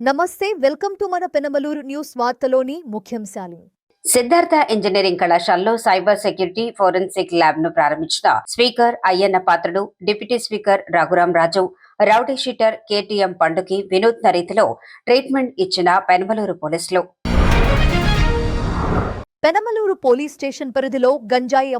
నమస్తే welcome to మన Penamaluru news వార్తలోని ముఖ్యాంశాలు. సిద్ధార్థ ఇంజనీరింగ్ కళాశాలలో సైబర్ సెక్యూరిటీ ఫోరెన్సిక్ ల్యాబ్ ను ప్రారంభించిన speaker Ayyanna Patrudu, deputy speaker Raghuram రాజు, రౌడీ షీటర్ కేటీఎం పండుకి వినూత్న రీతిలో ట్రీట్మెంట్ ఇచ్చిన పెనమలూరు పోలీసులు. పెనమలూరు పోలీస్ స్టేషన్ పరిధిలో గంజాయి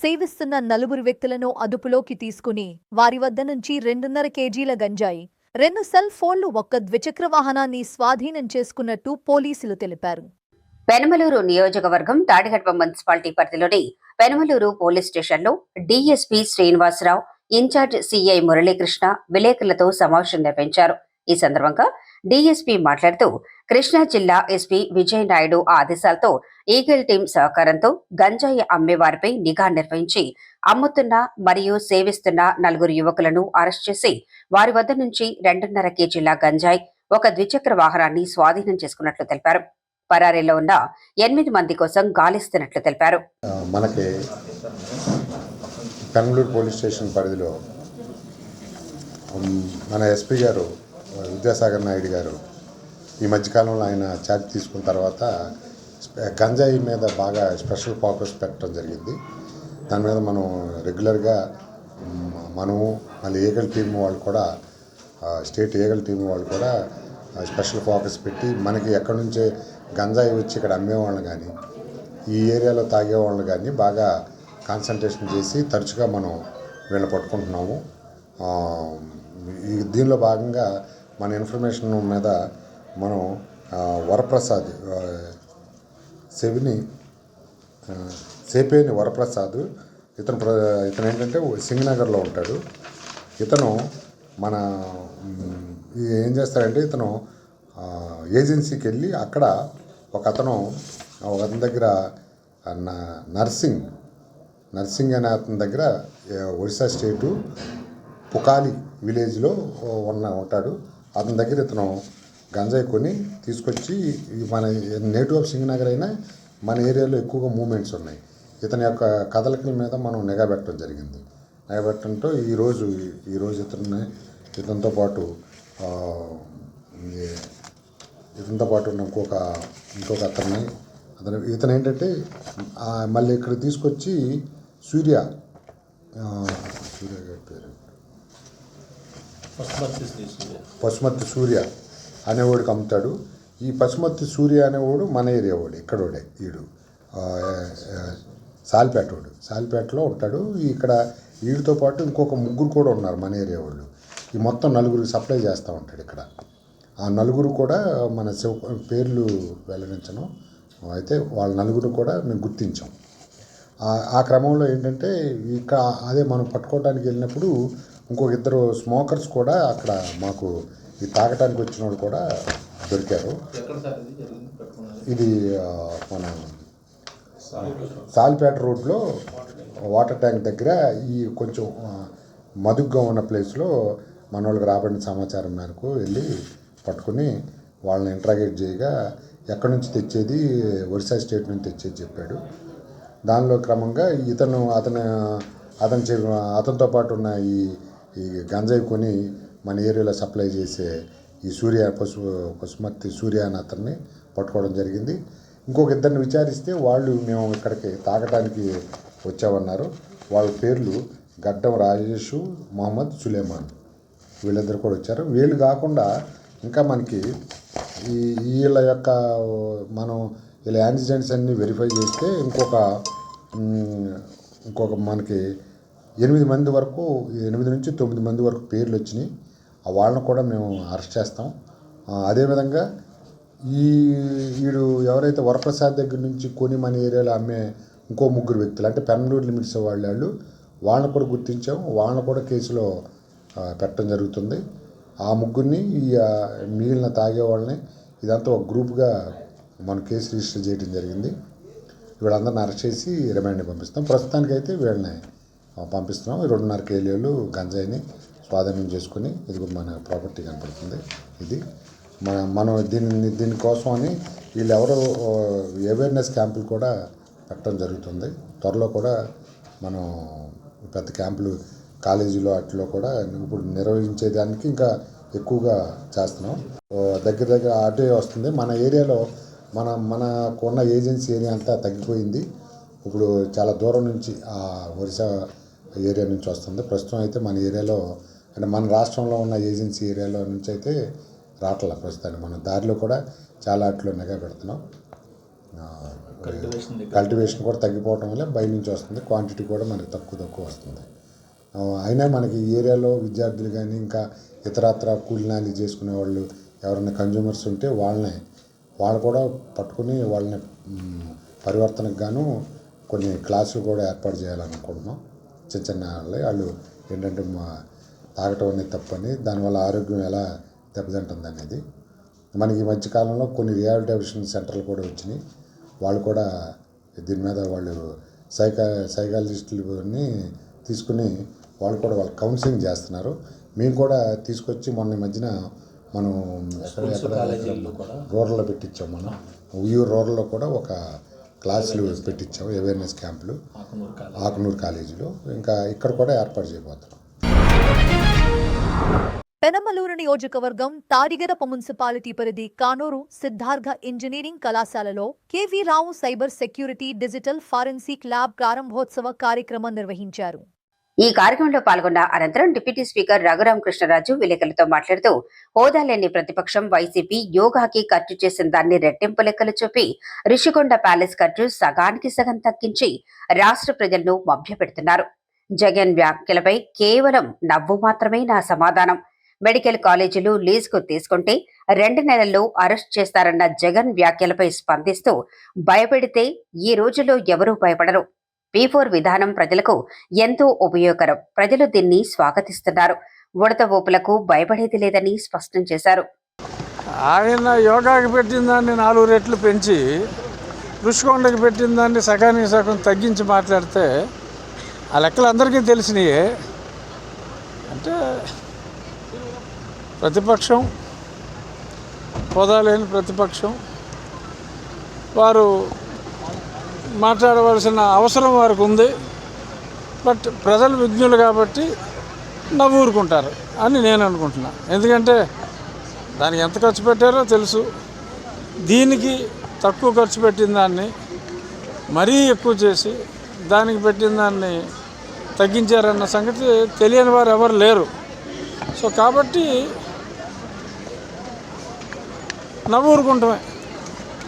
సేవిస్తున్న 4 వ్యక్తులను అదుపులోకి తీసుకుని వారి వద్ద నుంచి 2.5 కేజీల గంజాయి, 2 సెల్ ఫోన్లు, 1 ద్విచక్ర వాహనాన్ని స్వాధీనం చేసుకున్నట్టు పోలీసులు తెలిపారు. పెనమలూరు నియోజకవర్గం తాడిగడ్డ మున్సిపాలిటీ పరిధిలోని పెనమలూరు పోలీస్ స్టేషన్లో DSP Srinivasarao, in charge CI Muralikrishna విలేకరులతో సమావేశం నిర్వహించారు. ఈ సందర్భంగా డీఎస్పీ మాట్లాడుతూ కృష్ణా జిల్లా ఎస్పీ విజయ్ నాయుడు ఆదేశాలతో ఈగల్ టీం సహకారంతో గంజాయి అమ్మేవారిపై నిఘా నిర్వహించి అమ్ముతున్న మరియు సేవిస్తున్న 4 యువకులను అరెస్ట్ చేసి వారి వద్ద నుంచి 2.5 కేజీల గంజాయి, 1 ద్విచక్ర వాహనాన్ని స్వాధీనం చేసుకున్నట్లు తెలిపారు. పరారీలో ఉన్న 8 మంది కోసం గాలిస్తున్నట్లు తెలిపారు. మనకి పెనమలూరు పోలీస్ స్టేషన్ పరిధిలో మన ఎస్పీ గారు విద్యాసాగర్ నాయుడు గారు ఈ మధ్యకాలంలో ఆయన ఛార్జ్ తీసుకున్న తర్వాత గంజాయి మీద బాగా స్పెషల్ ఫోకస్ పెట్టడం జరిగింది. దాని మీద మనం రెగ్యులర్గా మనము మళ్ళీ ఈగల్ టీం వాళ్ళు కూడా, స్టేట్ ఈగల్ టీం వాళ్ళు కూడా స్పెషల్ ఫోకస్ పెట్టి మనకి ఎక్కడి నుంచే గంజాయి వచ్చి ఇక్కడ అమ్మేవాళ్ళని కానీ ఈ ఏరియాలో తాగేవాళ్ళని కానీ బాగా కాన్సన్ట్రేషన్ చేసి తరచుగా మనం వీళ్ళని పట్టుకుంటున్నాము. దీనిలో భాగంగా మన ఇన్ఫర్మేషన్ మీద మనం వరప్రసాద్ సేపేని వరప్రసాద్ ఇతను ఏంటంటే సింగనగర్లో ఉంటాడు. ఇతను మన ఏం చేస్తాడంటే ఇతను ఏజెన్సీకి వెళ్ళి అక్కడ ఒక అతని దగ్గర నర్సింగ్ అనే అతని దగ్గర ఒరిస్సా స్టేటు పుకాలి విలేజ్లో ఉంటాడు. అతని దగ్గర ఇతను గంజాయి కొని తీసుకొచ్చి మన నేటివ్ ఆఫ్ సింగనగర్ అయినా మన ఏరియాలో ఎక్కువగా మూమెంట్స్ ఉన్నాయి. ఇతని యొక్క కదలికల మీద మనం నిఘా పెట్టడం జరిగింది. నిఘా పెట్టడంతో ఈరోజు ఇతనితో పాటు ఉన్న ఇంకొక ఇతను ఏంటంటే మళ్ళీ ఇక్కడ తీసుకొచ్చి సూర్య గారి పేరు పశుమతి సూర్య అనేవాడికి అమ్ముతాడు. ఈ పశుమతి సూర్య అనేవాడు మన ఏరియా వాడు, ఇక్కడోడే. వీడు సాలిపేటలో ఉంటాడు. ఇక్కడ వీడితో పాటు ఇంకొక 3 కూడా ఉన్నారు మన ఏరియా వాళ్ళు. ఈ మొత్తం 4 సప్లై చేస్తూ ఉంటాడు ఇక్కడ. ఆ 4 కూడా మన పేర్లు వెల్లడించను, అయితే వాళ్ళ 4 కూడా మేము గుర్తించాం. ఆ క్రమంలో ఏంటంటే ఇక్కడ అదే మనం పట్టుకోవడానికి వెళ్ళినప్పుడు ఇంకొక 2 స్మోకర్స్ కూడా అక్కడ మాకు ఈ తాగటానికి వచ్చిన వాళ్ళు కూడా దొరికారు. ఇది మన సాలిపేట రోడ్లో వాటర్ ట్యాంక్ దగ్గర ఈ కొంచెం మదుగ్గా ఉన్న ప్లేస్లో మన వాళ్ళకి రాబడిన సమాచారం మేరకు వెళ్ళి పట్టుకుని వాళ్ళని ఇంట్రాగేట్ చేయగా ఎక్కడి నుంచి తెచ్చేది ఒరిస్సా స్టేట్ నుంచి తెచ్చేది చెప్పాడు. దానిలో క్రమంగా అతనితో పాటు ఉన్న ఈ గంజాయి కొని మన ఏరియాలో సప్లై చేసే ఈ పశుమతి సూర్య అని అతన్ని పట్టుకోవడం జరిగింది. ఇంకొక 2 విచారిస్తే వాళ్ళు మేము ఇక్కడికి తాగటానికి వచ్చామన్నారు. వాళ్ళ పేర్లు గడ్డం రాజేష్, మహమ్మద్ సులేమాన్, వీళ్ళిద్దరు కూడా వచ్చారు. వీళ్ళు కాకుండా ఇంకా మనకి వీళ్ళ యొక్క వీళ్ళ యాక్సిడెంట్స్ అన్నీ వెరిఫై చేస్తే ఇంకొక మనకి 8 మంది వరకు, 8 నుంచి 9 మంది వరకు పేర్లు వచ్చినాయి. వాళ్ళని కూడా మేము అరెస్ట్ చేస్తాం. అదేవిధంగా వీడు ఎవరైతే వరప్రసాద్ దగ్గర నుంచి కొని మన ఏరియాలో అమ్మే ఇంకో 3 వ్యక్తులు, అంటే పెనమలూరు లిమిట్స్ వాళ్ళని కూడా గుర్తించాం. వాళ్ళని కూడా కేసులో పెట్టడం జరుగుతుంది. ఆ 3ని మిగిలిన తాగే వాళ్ళని ఇదంతా ఒక గ్రూప్గా మనం కేసు రిజిస్టర్ చేయడం జరిగింది. వీళ్ళందరిని అరెస్ట్ చేసి రిమాండ్ని పంపిస్తాం. ప్రస్తుతానికైతే వీళ్ళని పంపిస్తున్నాం. 2.5 కేజీలు గంజాయిని స్వాధీనం చేసుకుని ఇది మన ప్రాపర్టీ కనపడుతుంది. ఇది మనం దీనికోసం అని వీళ్ళు ఎవరో అవేర్నెస్ క్యాంపులు కూడా పెట్టడం జరుగుతుంది. త్వరలో కూడా మనం పెద్ద క్యాంపులు కాలేజీలో అట్లా కూడా ఇప్పుడు నిర్వహించేదానికి ఇంకా ఎక్కువగా చేస్తున్నాం. దగ్గర దగ్గర అటే వస్తుంది. మన ఏరియాలో మనకు ఉన్న ఏజెన్సీ ఏరియా అంతా తగ్గిపోయింది. ఇప్పుడు చాలా దూరం నుంచి ఒరిస్సా ఏరియా నుంచి వస్తుంది. ప్రస్తుతం అయితే మన ఏరియాలో అంటే మన రాష్ట్రంలో ఉన్న ఏజెన్సీ ఏరియాలో నుంచి అయితే రావట్లే ప్రస్తుతానికి. మన దారిలో కూడా చాలా అట్లు నిఘా పెడుతున్నాం. కల్టివేషన్ కూడా తగ్గిపోవటం వల్ల బయట నుంచి వస్తుంది. క్వాంటిటీ కూడా మనకి తక్కువ వస్తుంది. అయినా మనకి ఈ ఏరియాలో విద్యార్థులు కానీ ఇంకా ఇతరత్ర కూలినాలి చేసుకునే వాళ్ళు ఎవరైనా కన్జ్యూమర్స్ ఉంటే వాళ్ళు కూడా పట్టుకుని వాళ్ళని పరివర్తనకు గాను కొన్ని క్లాసులు కూడా ఏర్పాటు చేయాలనుకుంటున్నాం. చిన్న వాళ్ళు ఏంటంటే తాగటం అనేది తప్పని, దానివల్ల ఆరోగ్యం ఎలా దెబ్బతింటుంది అనేది. మనకి ఈ మధ్యకాలంలో కొన్ని రిహాబిలిటేషన్ సెంటర్లు కూడా వచ్చినాయి. వాళ్ళు కూడా దీని మీద వాళ్ళు సైకాలజిస్టులని తీసుకుని వాళ్ళు కౌన్సిలింగ్ చేస్తున్నారు. మేము కూడా తీసుకొచ్చి మొన్న మధ్యన మనం రూరల్లో పెట్టించాం. మనం ఉయ్యూరు రూరల్లో కూడా ఒక క్లాసులు పెట్టించాము, అవేర్నెస్ క్యాంపులు ఆకునూరు కాలేజీలో. ఇంకా ఇక్కడ కూడా ఏర్పాటు చేయబోతున్నాం. పెనమలూరు నియోజకవర్గం తాడిగరప మున్సిపాలిటీ పరిధి కానూరు సిద్ధార్థ ఇంజనీరింగ్ కళాశాలలో KV Rao cyber security digital forensic lab ప్రారంభోత్సవ కార్యక్రమం నిర్వహించారు. ఈ కార్యక్రమంలో పాల్గొన్న అనంతరం డిప్యూటీ స్పీకర్ రఘురామకృష్ణరాజు విలేకరులతో మాట్లాడుతూ హోదా లేని ప్రతిపక్షం వైసీపీ యోగాకి ఖర్చు చేసిన దాన్ని రెట్టింపు లెక్కలు చూపి రిషికొండ ప్యాలెస్ ఖర్చు సగానికి సగం తగ్గించి రాష్ట్ర ప్రజలను మభ్యపెడుతున్నారు. జగన్ వ్యాఖ్యలపై కేవలం నవ్వు మాత్రమే నా సమాధానం. మెడికల్ కాలేజీలు లీజుకు తీసుకుంటే 2 నెలల్లో అరెస్ట్ చేస్తారన్న జగన్ వ్యాఖ్యలపై స్పందిస్తూ భయపెడితే ఈ రోజుల్లో ఎవరూ భయపడరు. P4 విధానం ప్రజలకు ఎంతో ఉపయోగకరం. ప్రజలు దీన్ని స్వాగతిస్తున్నారు. ఉడత ఊపులకు భయపడేది లేదని స్పష్టం చేశారు. ఆయన యోగాకి పెట్టిన దాన్ని 4 రెట్లు పెంచి ఋషికొండకి పెట్టిన దాన్ని సగానికి సగం తగ్గించి మాట్లాడితే ఆ లెక్కలు అందరికీ తెలిసినాయే. అంటే ప్రతిపక్షం, హోదా లేని ప్రతిపక్షం, వారు మాట్లాడవలసిన అవసరం వారికి ఉంది. బట్ ప్రజలు విజ్ఞులు కాబట్టి నవ్వురుకుంటారు అని నేను అనుకుంటున్నా. ఎందుకంటే దానికి ఎంత ఖర్చు పెట్టారో తెలుసు. దీనికి తక్కువ ఖర్చు పెట్టిన దాన్ని మరీ ఎక్కువ చేసి దానికి పెట్టిన దాన్ని తగ్గించారన్న సంగతి తెలియని వారు ఎవరు లేరు. సో కాబట్టి నవ్వురుకుంటమే.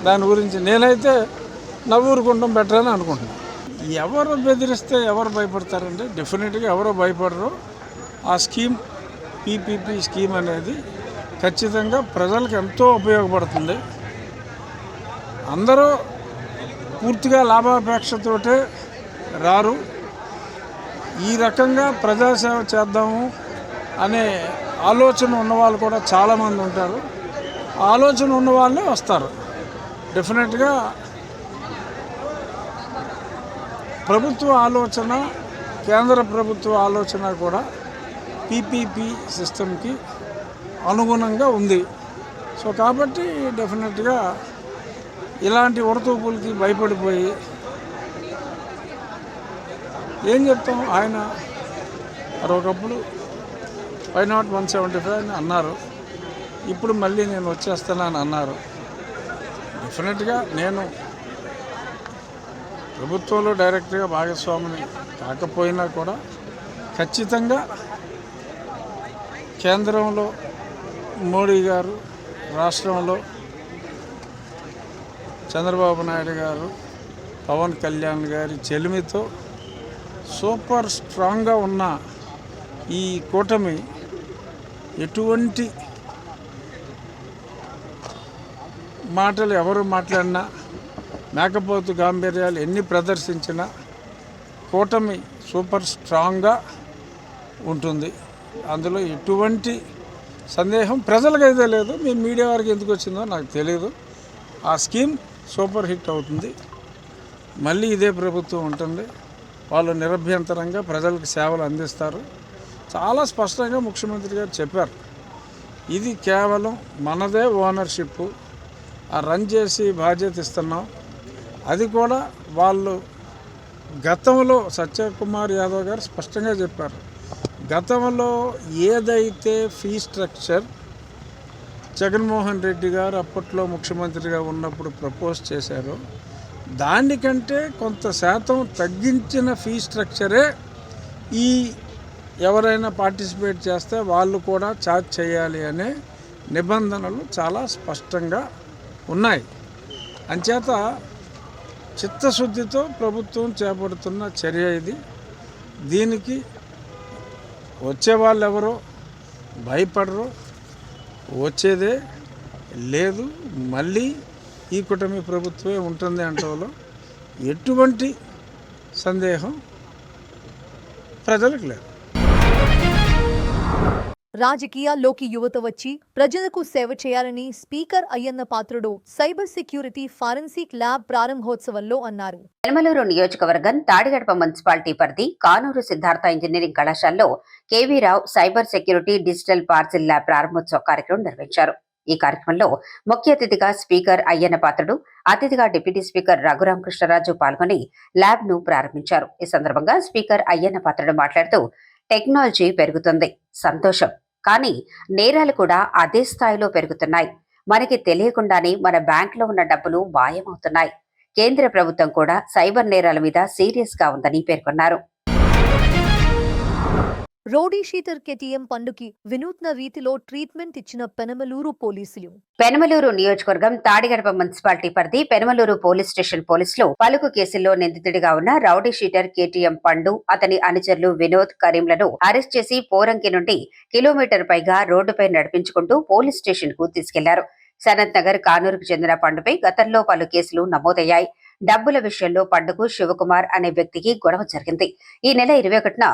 దాని గురించి నేనైతే నవ్వురుకుంటాం బెటర్ అని అనుకుంటున్నాను. ఎవరు బెదిరిస్తే ఎవరు భయపడతారంటే డెఫినెట్గా ఎవరో భయపడరు. ఆ స్కీమ్ పీపీపీ స్కీమ్ అనేది ఖచ్చితంగా ప్రజలకు ఎంతో ఉపయోగపడుతుంది. అందరూ పూర్తిగా లాభాపేక్షతోటే రారు. ఈ రకంగా ప్రజాసేవ చేద్దాము అనే ఆలోచన ఉన్నవాళ్ళు కూడా చాలామంది ఉంటారు. ఆలోచన ఉన్న వాళ్ళే వస్తారు. డెఫినెట్గా ప్రభుత్వ ఆలోచన, కేంద్ర ప్రభుత్వ ఆలోచన కూడా పీపీపీ సిస్టమ్కి అనుగుణంగా ఉంది. సో కాబట్టి డెఫినెట్గా ఇలాంటి ఉడతూపులకి భయపడిపోయి ఏం చెప్తాం. ఆయన మరొకప్పుడు వై నాట్ 175 అని అన్నారు. ఇప్పుడు మళ్ళీ నేను వచ్చేస్తానని అన్నారు. డెఫినెట్గా నేను ప్రభుత్వంలో డైరెక్ట్గా భాగస్వామిని కాకపోయినా కూడా ఖచ్చితంగా కేంద్రంలో మోడీ గారు, రాష్ట్రంలో చంద్రబాబు నాయుడు గారు, పవన్ కళ్యాణ్ గారి చెలిమితో సూపర్ స్ట్రాంగ్గా ఉన్న ఈ కూటమి ఎటువంటి మాటలు ఎవరు మాట్లాడినా, మేకపోతు గాంభీర్యాలు ఎన్ని ప్రదర్శించినా కూటమి సూపర్ స్ట్రాంగ్గా ఉంటుంది. అందులో ఎటువంటి సందేహం ప్రజలకైతే లేదు. మీ మీడియా వారికి ఎందుకు వచ్చిందో నాకు తెలియదు. ఆ స్కీమ్ సూపర్ హిట్ అవుతుంది. మళ్ళీ ఇదే ప్రభుత్వం ఉంటుంది. వాళ్ళు నిరభ్యంతరంగా ప్రజలకు సేవలు అందిస్తారు. చాలా స్పష్టంగా ముఖ్యమంత్రి గారు చెప్పారు. ఇది కేవలం మనదే ఓనర్షిప్, ఆ రన్ చేసి బాధ్యత ఇస్తున్నాం. అది కూడా వాళ్ళు గతంలో సత్యకుమార్ యాదవ్ గారు స్పష్టంగా చెప్పారు. గతంలో ఏదైతే ఫీ స్ట్రక్చర్ జగన్మోహన్ రెడ్డి గారు అప్పట్లో ముఖ్యమంత్రిగా ఉన్నప్పుడు ప్రపోజ్ చేశారో దానికంటే కొంత శాతం తగ్గించిన ఫీ స్ట్రక్చరే ఈ ఎవరైనా పార్టిసిపేట్ చేస్తే వాళ్ళు కూడా ఛార్జ్ చేయాలి అనే నిబంధనలు చాలా స్పష్టంగా ఉన్నాయి. అంచేత చిత్తశుద్ధితో ప్రభుత్వం చేపడుతున్న చర్య ఇది. దీనికి వచ్చే వాళ్ళు ఎవరో భయపడరు, వచ్చేదే లేదు. మళ్ళీ ఈ కూటమి ప్రభుత్వమే ఉంటుంది అంటంలో ఎటువంటి సందేహం ప్రజలకు లేదు. రాజకీయాల్లోకి యువత వచ్చి ప్రజలకు సేవ చేయాలని speaker Ayyanna Patrudu cyber security forensic lab ప్రారంభోత్సవంలో అన్నారు. పెనమలూరు నియోజకవర్గం తాడిగడప మున్సిపాలిటీ పరిధి కానూరు సిద్ధార్థ ఇంజనీరింగ్ కళాశాలలో KV Rao cyber security digital parcel lab ప్రారంభోత్సవ కార్యక్రమం నిర్వహించారు. ఈ కార్యక్రమంలో ముఖ్య అతిథిగా స్పీకర్ అయ్యన్న పాత్రుడు, అతిథిగా డిప్యూటీ స్పీకర్ రఘురామకృష్ణరాజు పాల్గొని ల్యాబ్ ను ప్రారంభించారు. ఈ సందర్భంగా స్పీకర్ అయ్యన్న పాత్రుడు మాట్లాడుతూ, టెక్నాలజీ పెరుగుతుంది, సంతోషం, కానీ నేరాలు కూడా అదే స్థాయిలో పెరుగుతున్నాయి. మనకి తెలియకుండానే మన బ్యాంకులో ఉన్న డబ్బులు మాయమవుతున్నాయి. కేంద్ర ప్రభుత్వం కూడా సైబర్ నేరాల మీద సీరియస్ గా ఉందని పేర్కొన్నారు. రౌడీ షీటర్ కేటీఎం పండుకి వినూత్న రీతిలో ట్రీట్మెంట్ ఇచ్చిన పెనమలూరు పోలీసులు. పెనమలూరు నియోజకవర్గం తాడిగడప మున్సిపాలిటీ పరిధి పెనమలూరు పోలీస్ స్టేషన్ పోలీసులు పలుకు కేసుల్లో నిందితుడిగా ఉన్న రౌడీ షీటర్ కేటీఎం పండు, అతని అనుచరులు వినోద్, కరీంలను అరెస్ట్ చేసి పోరంకి నుండి కిలోమీటర్ పైగా రోడ్డుపై నడిపించుకుంటూ పోలీస్ స్టేషన్ కు తీసుకెళ్లారు. సనత్ నగర్ కానూరుకు చెందిన పండుపై గతంలో పలు కేసులు నమోదయ్యాయి. డబ్బుల విషయంలో పండుకు శివకుమార్ అనే వ్యక్తికి గొడవ జరిగింది. ఈ నెల 21న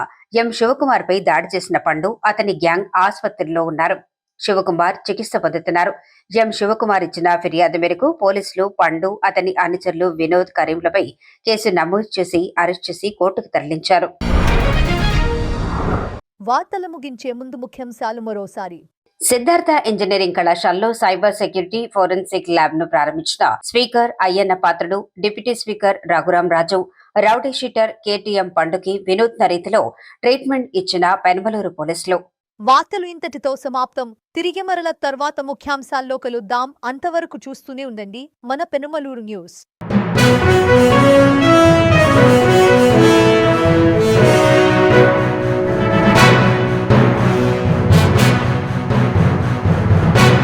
ఎం శివకుమార్ పై దాడి చేసిన పండు, అతని గ్యాంగ్ ఆసుపత్రిలో ఉన్నారు. శివకుమార్ చికిత్స పొందుతున్నారు. ఎం శివకుమార్ ఇచ్చిన ఫిర్యాదు మేరకు పోలీసులు పండు, అతని అనుచరులు వినోద్, కరీంలపై కేసు నమోదు చేసి అరెస్ట్ చేసి కోర్టుకు తరలించారు. వార్తలు ముగించే ముందు ముఖ్యాంశాలు మరోసారి. సిద్ధార్థ ఇంజనీరింగ్ కళాశాలలో సైబర్ సెక్యూరిటీ ఫోరెన్సిక్ ల్యాబ్ ను ప్రారంభించిన speaker Ayyanna Patrudu, deputy speaker Raghuramaraju, rowdy sheeter KTM పండుకి వినూత్న రీతిలో ట్రీట్మెంట్ ఇచ్చిన పెనమలూరు పోలీసులు. వార్తలు ఇంతటితో సమాప్తం. తిరిగి మరల తర్వాత ముఖ్యాంశాల్లో కలుద్దాం. అంతవరకు చూస్తూనే ఉండండి మన పెనమలూరు న్యూస్.